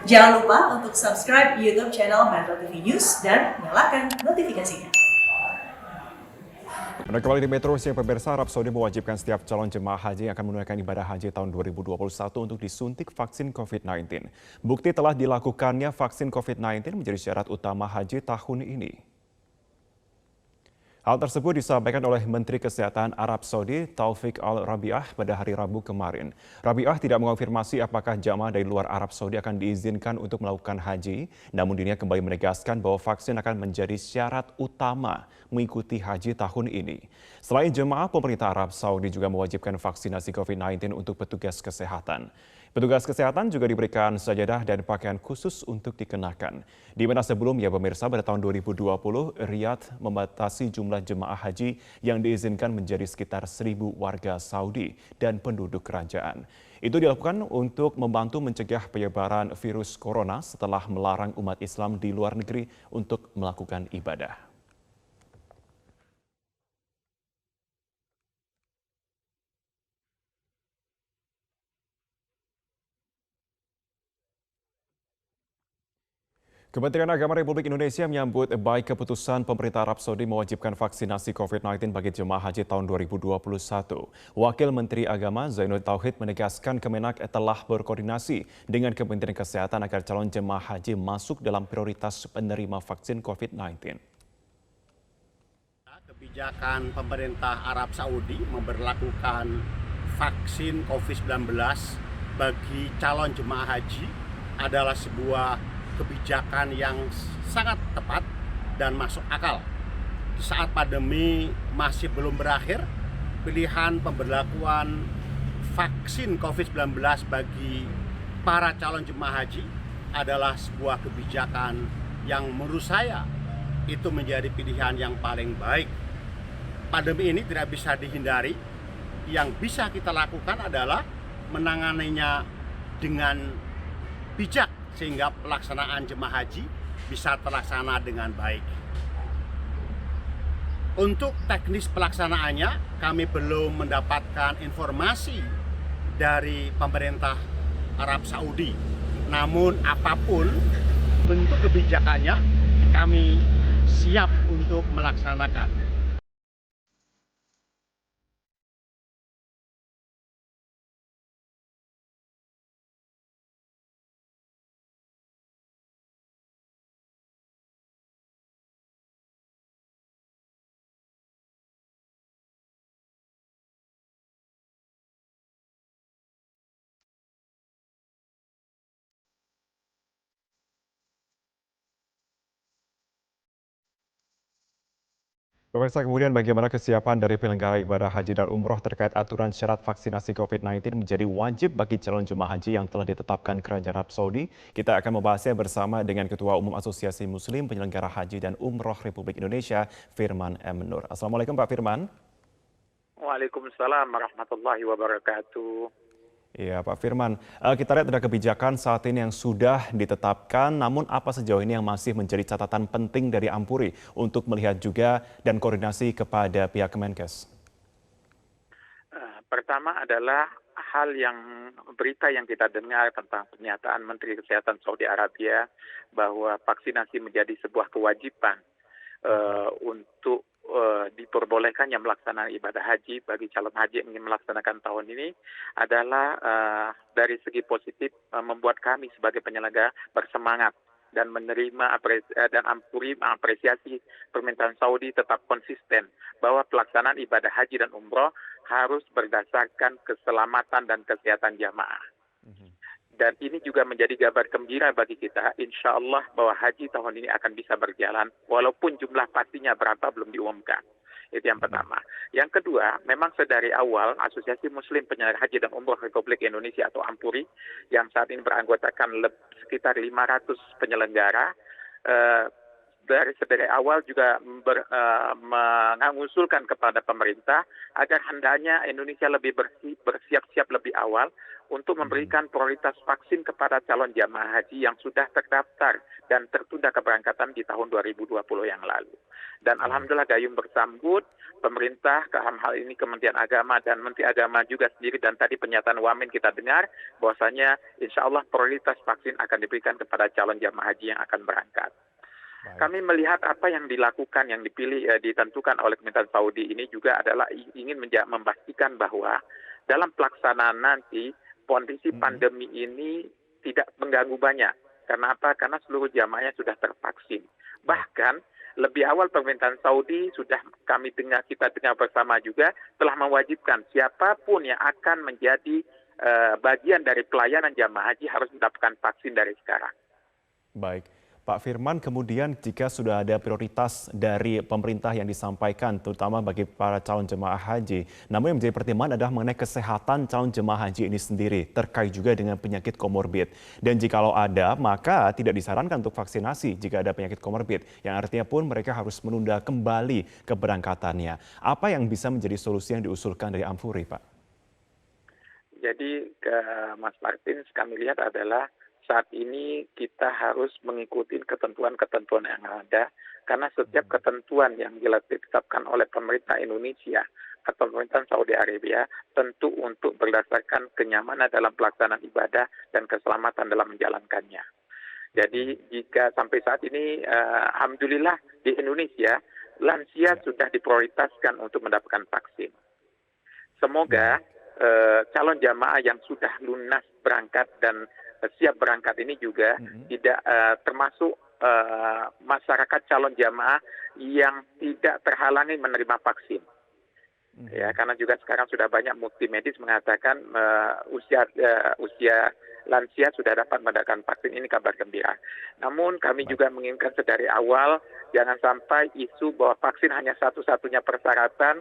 Jangan lupa untuk subscribe YouTube channel Metro TV News dan nyalakan notifikasinya. Anda kembali di Metro Siang Pemirsa, Arab Saudi mewajibkan setiap calon jemaah haji yang akan menunaikan ibadah haji tahun 2021 untuk disuntik vaksin COVID-19. Bukti telah dilakukannya vaksin COVID-19 menjadi syarat utama haji tahun ini. Hal tersebut disampaikan oleh Menteri Kesehatan Arab Saudi Taufik Al-Rabiah pada hari Rabu kemarin. Rabiah tidak mengonfirmasi apakah jamaah dari luar Arab Saudi akan diizinkan untuk melakukan haji, namun dirinya kembali menegaskan bahwa vaksin akan menjadi syarat utama mengikuti haji tahun ini. Selain jemaah, pemerintah Arab Saudi juga mewajibkan vaksinasi COVID-19 untuk petugas kesehatan. Petugas kesehatan juga diberikan sajadah dan pakaian khusus untuk dikenakan. Di mana sebelumnya pemirsa pada tahun 2020, Riyadh membatasi jumlah jemaah haji yang diizinkan menjadi sekitar 1.000 warga Saudi dan penduduk kerajaan. Itu dilakukan untuk membantu mencegah penyebaran virus corona setelah melarang umat Islam di luar negeri untuk melakukan ibadah. Kementerian Agama Republik Indonesia menyambut baik keputusan pemerintah Arab Saudi mewajibkan vaksinasi COVID-19 bagi jemaah haji tahun 2021. Wakil Menteri Agama Zainud Tauhid menegaskan Kemenak telah berkoordinasi dengan Kementerian Kesehatan agar calon jemaah haji masuk dalam prioritas penerima vaksin COVID-19. Kebijakan pemerintah Arab Saudi memberlakukan vaksin COVID-19 bagi calon jemaah haji adalah sebuah kebijakan yang sangat tepat dan masuk akal. Di saat pandemi masih belum berakhir, pilihan pemberlakuan vaksin COVID-19 bagi para calon jemaah haji adalah sebuah kebijakan yang menurut saya itu menjadi pilihan yang paling baik. Pandemi ini tidak bisa dihindari. Yang bisa kita lakukan adalah menanganinya dengan bijak sehingga pelaksanaan jemaah haji bisa terlaksana dengan baik. Untuk teknis pelaksanaannya, kami belum mendapatkan informasi dari pemerintah Arab Saudi. Namun apapun bentuk kebijakannya, kami siap untuk melaksanakan. Pemirsa, kemudian bagaimana kesiapan dari penyelenggara ibadah haji dan umroh terkait aturan syarat vaksinasi COVID-19 menjadi wajib bagi calon jemaah haji yang telah ditetapkan Kerajaan Arab Saudi? Kita akan membahasnya bersama dengan Ketua Umum Asosiasi Muslim Penyelenggara Haji dan Umroh Republik Indonesia, Firman M. Nur. Assalamualaikum Pak Firman. Waalaikumsalam warahmatullahi wabarakatuh. Iya Pak Firman, kita lihat ada kebijakan saat ini yang sudah ditetapkan, namun apa sejauh ini yang masih menjadi catatan penting dari Ampuri untuk melihat juga dan koordinasi kepada pihak Kemenkes? Pertama adalah berita yang kita dengar tentang pernyataan Menteri Kesehatan Saudi Arabia bahwa vaksinasi menjadi sebuah kewajiban untuk diperbolehkannya melaksanakan ibadah haji bagi calon haji yang ingin melaksanakan tahun ini adalah dari segi positif membuat kami sebagai penyelenggara bersemangat dan menerima dan Ampuri mengapresiasi permintaan Saudi tetap konsisten bahwa pelaksanaan ibadah haji dan umroh harus berdasarkan keselamatan dan kesehatan jamaah. Dan ini juga menjadi kabar gembira bagi kita, insya Allah bahwa haji tahun ini akan bisa berjalan, walaupun jumlah pastinya berapa belum diumumkan. Itu yang pertama. Yang kedua, memang sedari awal Asosiasi Muslim Penyelenggara Haji dan Umroh Republik Indonesia atau Ampuri, yang saat ini beranggotakan sekitar 500 penyelenggara, dari awal juga mengusulkan kepada pemerintah agar hendaknya Indonesia lebih bersiap-siap lebih awal untuk memberikan prioritas vaksin kepada calon jamaah haji yang sudah terdaftar dan tertunda keberangkatan di tahun 2020 yang lalu. Dan alhamdulillah gayung bersambut, pemerintah dalam hal ini Kementerian Agama dan Menteri Agama juga sendiri, dan tadi pernyataan Wamen kita dengar bahwasanya insya Allah prioritas vaksin akan diberikan kepada calon jamaah haji yang akan berangkat. Baik. Kami melihat apa yang dilakukan, yang ditentukan oleh Kementerian Saudi ini juga adalah ingin memastikan bahwa dalam pelaksanaan nanti kondisi pandemi ini tidak mengganggu banyak. Karena apa? Karena seluruh jamaahnya sudah tervaksin. Bahkan lebih awal pemerintahan Saudi sudah kita dengar bersama juga telah mewajibkan siapapun yang akan menjadi bagian dari pelayanan jamaah haji harus mendapatkan vaksin dari sekarang. Baik. Pak Firman, kemudian jika sudah ada prioritas dari pemerintah yang disampaikan, terutama bagi para calon jemaah haji, namun yang menjadi pertimbangan adalah mengenai kesehatan calon jemaah haji ini sendiri, terkait juga dengan penyakit komorbid. Dan jikalau ada, maka tidak disarankan untuk vaksinasi jika ada penyakit komorbid, yang artinya pun mereka harus menunda kembali keberangkatannya. Apa yang bisa menjadi solusi yang diusulkan dari Amfuri, Pak? Jadi, Mas Martin, kami lihat adalah saat ini kita harus mengikuti ketentuan-ketentuan yang ada, karena setiap ketentuan yang ditetapkan oleh pemerintah Indonesia atau pemerintah Saudi Arabia tentu untuk berdasarkan kenyamanan dalam pelaksanaan ibadah dan keselamatan dalam menjalankannya. Jadi jika sampai saat ini, alhamdulillah di Indonesia lansia sudah diprioritaskan untuk mendapatkan vaksin. Semoga calon jamaah yang sudah lunas berangkat dan siap berangkat ini juga tidak termasuk masyarakat calon jamaah yang tidak terhalangi menerima vaksin. Ya, karena juga sekarang sudah banyak bukti medis mengatakan usia lansia sudah dapat mendapatkan vaksin, ini kabar gembira. Namun kami juga menginginkan sedari awal jangan sampai isu bahwa vaksin hanya satu-satunya persyaratan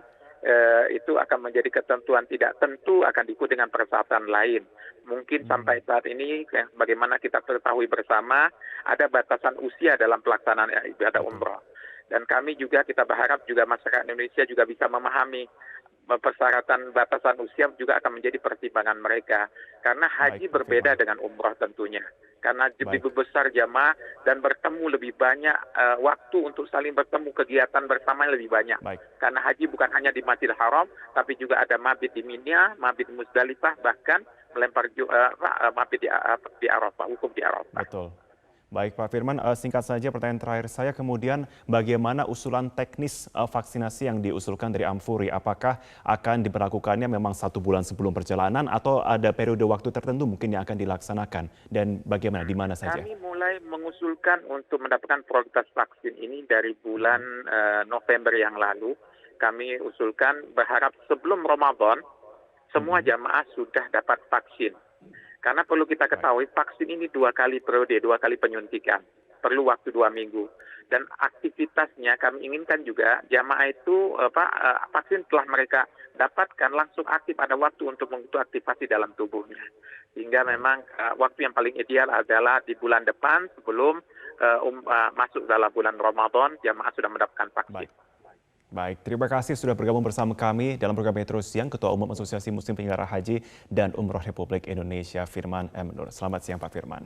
itu akan menjadi ketentuan tidak tentu, akan diikuti dengan persyaratan lain. Mungkin sampai saat ini, bagaimana kita ketahui bersama, ada batasan usia dalam pelaksanaan ibadah umroh. Dan kami juga, kita berharap juga masyarakat Indonesia juga bisa memahami persyaratan batasan usia juga akan menjadi pertimbangan mereka. Karena haji berbeda dengan umroh tentunya. Karena lebih besar jamaah dan bertemu lebih banyak waktu untuk saling bertemu, kegiatan bersama lebih banyak. Karena haji bukan hanya di Masjidil Haram, tapi juga ada mabit di Mina, mabit di Musdalifah, bahkan melempar mabit di Arafah, wukuf di Arafah. Betul. Baik Pak Firman, singkat saja pertanyaan terakhir saya, kemudian bagaimana usulan teknis vaksinasi yang diusulkan dari Amfuri? Apakah akan diberlakukannya memang 1 bulan sebelum perjalanan atau ada periode waktu tertentu mungkin yang akan dilaksanakan? Dan bagaimana, di mana saja? Kami mulai mengusulkan untuk mendapatkan prioritas vaksin ini dari bulan November yang lalu. Kami usulkan berharap sebelum Ramadan semua jamaah sudah dapat vaksin. Karena perlu kita ketahui vaksin ini 2 kali periode, 2 kali penyuntikan. Perlu waktu 2 minggu. Dan aktivitasnya kami inginkan juga jamaah itu vaksin telah mereka dapatkan langsung aktif, ada waktu untuk mengikuti aktivasi dalam tubuhnya. Sehingga memang waktu yang paling ideal adalah di bulan depan sebelum masuk dalam bulan Ramadan jamaah sudah mendapatkan vaksin. Baik, terima kasih sudah bergabung bersama kami dalam program Metro Siang, Ketua Umum Asosiasi Muslim Penyelenggara Haji dan Umroh Republik Indonesia, Firman M. Nur. Selamat siang Pak Firman.